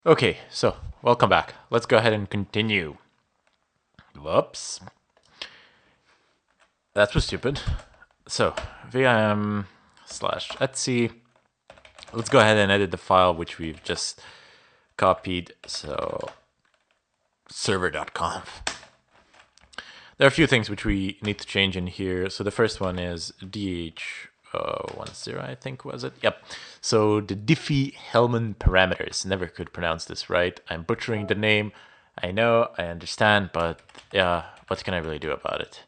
Okay, so welcome back. Let's go ahead and continue. Whoops. That was stupid. So, vim slash etsy. Let's go ahead and edit the file which we've just copied. So, server.conf. There are a few things which we need to change in here. So the first one is DH10, I think was it? Yep. So the Diffie-Hellman parameters. Never could pronounce this right. I'm butchering the name. I know, I understand, but yeah, what can I really do about it?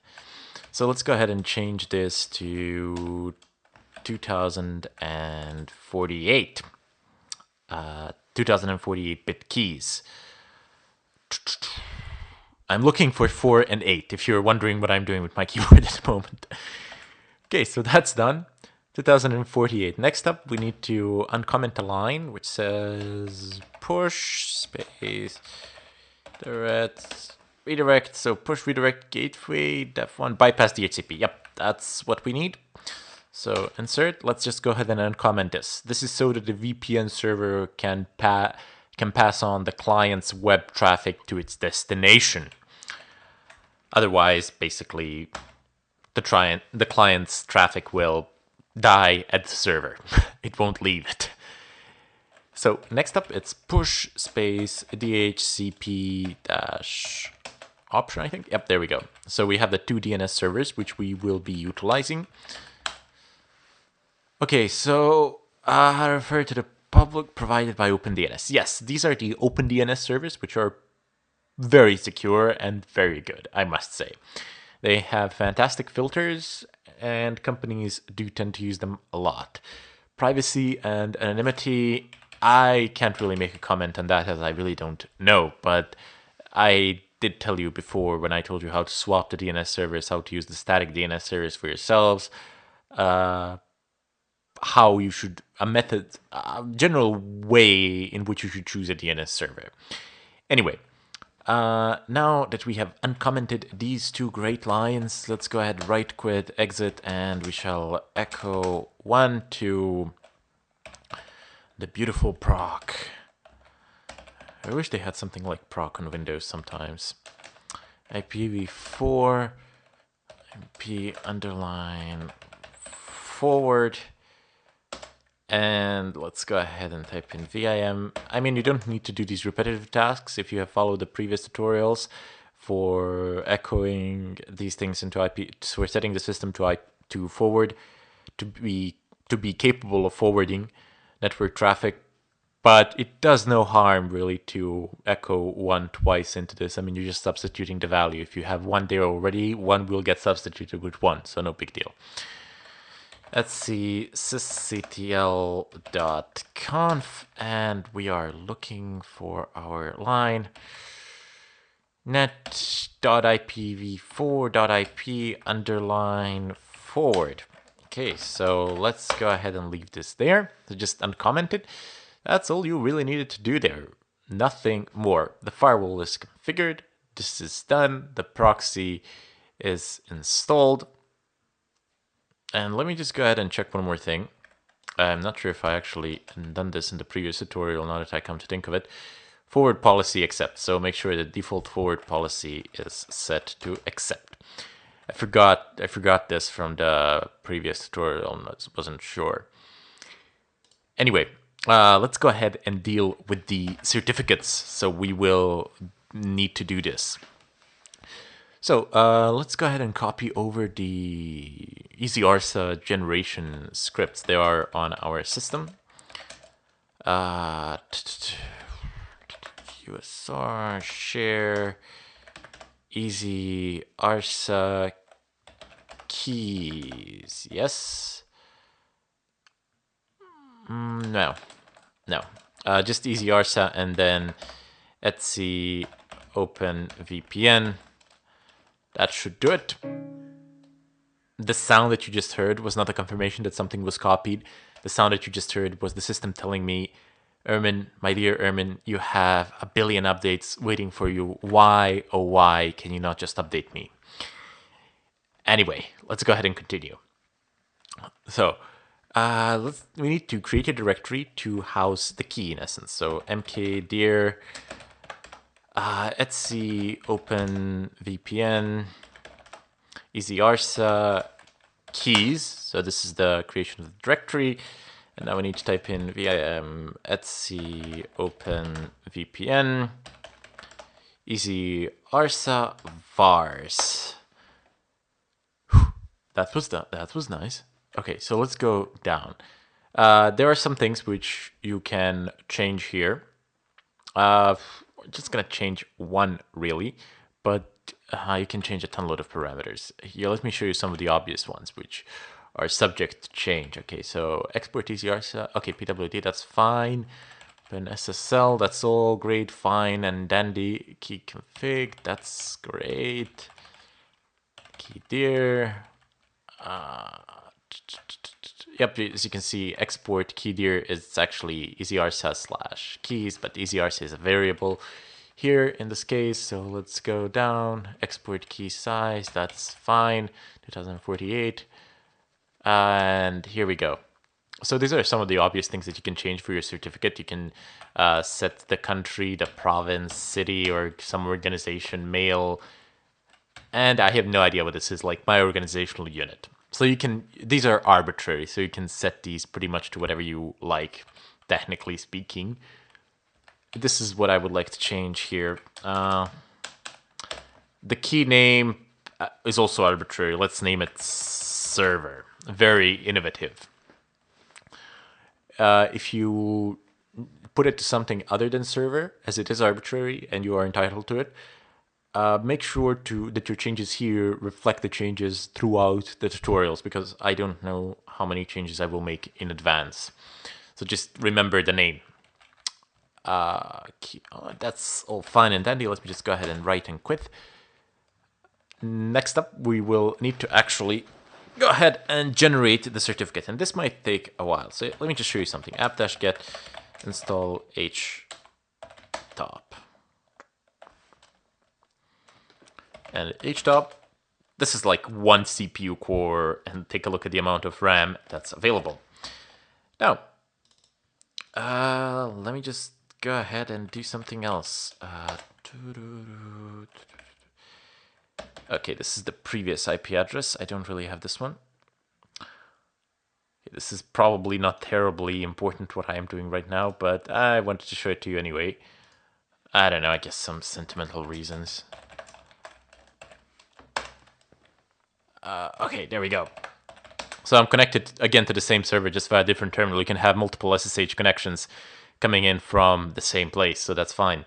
So let's go ahead and change this to 2048. 2048-bit keys. I'm looking for 4 and 8, if you're wondering what I'm doing with my keyboard at the moment. Okay, so that's done. 2048. Next up, we need to uncomment a line which says push space redirect. So push redirect gateway def1 bypass DHCP. Yep, that's what we need. So insert. Let's just go ahead and uncomment this. This is so that the VPN server can pass on the client's web traffic to its destination. Otherwise, basically, the client's traffic will die at the server. It won't leave it. So next up, it's push space DHCP dash option, I think. Yep, there we go. So we have the two DNS servers, which we will be utilizing. Okay, so I refer to the public provided by OpenDNS. Yes, these are the OpenDNS servers, which are very secure and very good, I must say. They have fantastic filters, and companies do tend to use them a lot. Privacy and anonymity, I can't really make a comment on that as I really don't know, but I did tell you before when I told you how to swap the DNS servers, how to use the static DNS servers for yourselves, how you should, a general way in which you should choose a DNS server. Anyway, now that we have uncommented these two great lines, let's go ahead, right quit, exit, and we shall echo 1 to the beautiful proc. I wish they had something like proc on Windows sometimes. IPv4, IP underline forward. And let's go ahead and type in VIM. I mean, you don't need to do these repetitive tasks if you have followed the previous tutorials for echoing these things into IP. So we're setting the system to forward to be capable of forwarding network traffic. But it does no harm really to echo 1 twice into this. I mean, you're just substituting the value. If you have 1 there already, 1 will get substituted with 1, so no big deal. Let's see, sysctl.conf, and we are looking for our line net.ipv4.ip underline forward. Okay, so let's go ahead and leave this there. So just uncomment it. That's all you really needed to do there. Nothing more. The firewall is configured. This is done. The proxy is installed. And let me just go ahead and check one more thing. I'm not sure if I actually done this in the previous tutorial, now that I come to think of it. Forward policy accept. So make sure the default forward policy is set to accept. I forgot this from the previous tutorial, I wasn't sure. Anyway, let's go ahead and deal with the certificates. So we will need to do this. So let's go ahead and copy over the EasyArsa generation scripts. They are on our system. USR share EasyArsa keys. Yes. No. Just EasyArsa and then Etsy open VPN. That should do it. The sound that you just heard was not a confirmation that something was copied. The sound that you just heard was the system telling me, Ermin, my dear Ermin, you have a billion updates waiting for you. Why, oh why, can you not just update me? Anyway, let's go ahead and continue. So, We need to create a directory to house the key in essence. So mkdir etc open VPN easyarsa keys. So this is the creation of the directory. And now we need to type in vim etc open VPN easyarsa vars. That was nice. Okay, so let's go down. There are some things which you can change here. We're just gonna change one really, but you can change a ton load of parameters. Here, let me show you some of the obvious ones which are subject to change. Okay, so export easyarsa. Okay, pwd, that's fine. Then SSL, that's all great, fine and dandy. Key config, that's great. Keydir. Yep, as you can see, export keydir is actually easyarsa/keys, but easyarsa is a variable here in this case. So let's go down, export key size, that's fine, 2048. And here we go. So these are some of the obvious things that you can change for your certificate. You can set the country, the province, city, or some organization, mail. And I have no idea what this is, like my organizational unit. So you can, these are arbitrary, so you can set these pretty much to whatever you like, technically speaking. This is what I would like to change here. The key name is also arbitrary. Let's name it server. Very innovative. If you put it to something other than server, as it is arbitrary and you are entitled to it, make sure that your changes here reflect the changes throughout the tutorials, because I don't know how many changes I will make in advance. So just remember the name. That's all fine and dandy. Let me just go ahead and write and quit. Next up, we will need to actually go ahead and generate the certificate, and this might take a while. So let me just show you something. app-get install htop. And htop, this is like one CPU core, and take a look at the amount of RAM that's available. Now, let me just go ahead and do something else. Okay, this is the previous IP address. I don't really have this one. Okay, this is probably not terribly important what I am doing right now, but I wanted to show it to you anyway. I don't know, I guess some sentimental reasons. Okay, there we go. So I'm connected again to the same server, just via a different terminal. You can have multiple SSH connections coming in from the same place, so that's fine.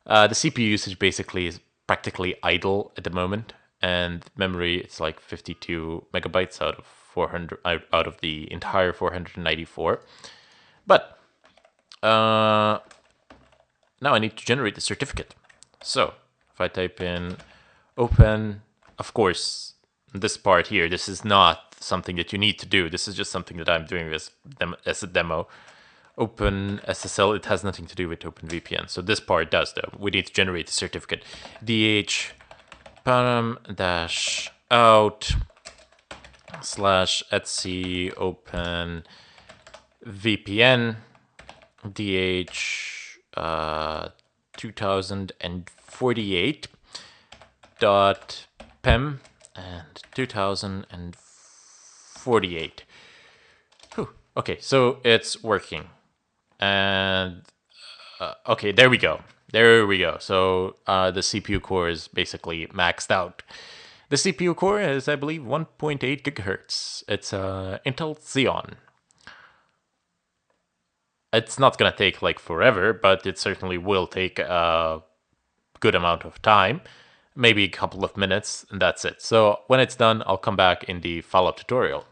The CPU usage basically is practically idle at the moment, and memory, it's like 52 megabytes out of 400 out of the entire 494. But now I need to generate the certificate. So if I type in open, of course, this part here, this is not something that you need to do. This is just something that I'm doing as a demo. Open SSL, it has nothing to do with OpenVPN. So this part does, though. We need to generate the certificate. DH param-out /etc open VPN DH 2048 dot pem and 2048. Whew. Okay, so it's working. And okay, there we go. There we go. So the CPU core is basically maxed out. The CPU core is, I believe, 1.8 gigahertz. It's Intel Xeon. It's not going to take like forever, but it certainly will take a good amount of time. Maybe a couple of minutes, and that's it. So when it's done, I'll come back in the follow-up tutorial.